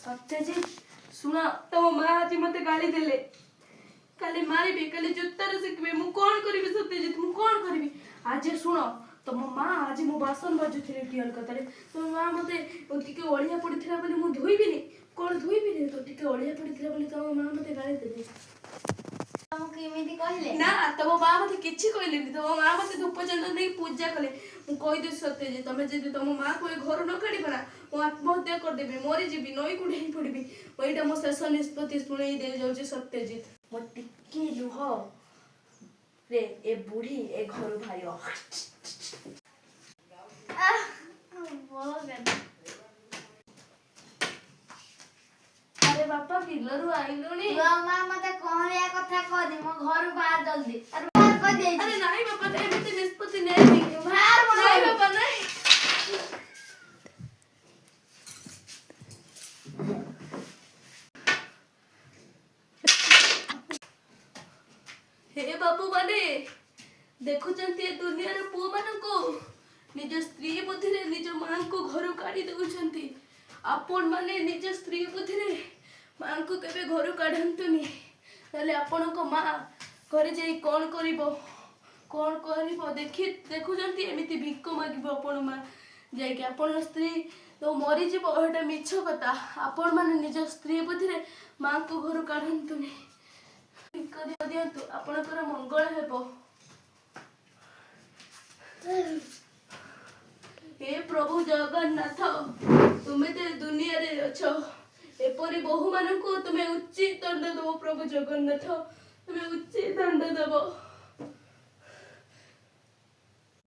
सत्यजित सुना तो माँ आज मते गाली देले काली मारिबे काली जुत्तार शिखबे मु कोन करबी सत्यजित मु कोन करबी आज सुनो तो मो माँ आज मो बासन बाजुथिले टियल कतरे तो माँ मते टिके ओळिया पडिथिला बोली मु धोइबिनी कोन धोइबिनी तो टिके ओळिया पडिथिला बोली तो माँ मते गाली देले हमके एमिति कहले ना तो मो माँ मते किछि कहलेनी तो मो माँ मते धूप चंदन दे पूजा कले मु कहि दे सत्यजित तमे जदि तुम माँ को घर न काढी बना मु आत्महत्या कर देबी मरि जीबी नई कुडे ही पड़बी ओइटा मो शेष निष्पत्ति सुनै दे जाउची सत्यजित मो टिके लुह रे ए बुढ़ी ए घर भाइयो अरे बापा किलरु आइलुनी माँ मते कहलिया कथा कह दे मो घर बाहर जल्दी अरे बाहर कह दे अरे नहीं बापा एमिति निष्पत्ति नै बाहर बोल नहीं बापा नहीं हे बाबू माने देखुचंती दुनिया रे पुओ मान को निज स्त्री बुद्धि रे निज मां को घर काढी दउचंती आपण माने निज स्त्री बुद्धि रे मां को केबे घर काढंतुनी ताले आपण को मां घरे जाई कोन करिबो देखुचंती एमिति भिक्क मागिबो आपण मां जाई के आपण स्त्री तो मरि जीवो एटा मिछ कथा आपण माने निज स्त्री बुद्धि रे मां को घर काढंतुनी दियंतु आपणकर मंगल हेबो हे प्रभु जगन्नाथ तुमे ते दुनिया रे अछो एपरी बहु मानकु तुमे उचित दंड दो प्रभु जगन्नाथ तुमे उचित दंड देबो।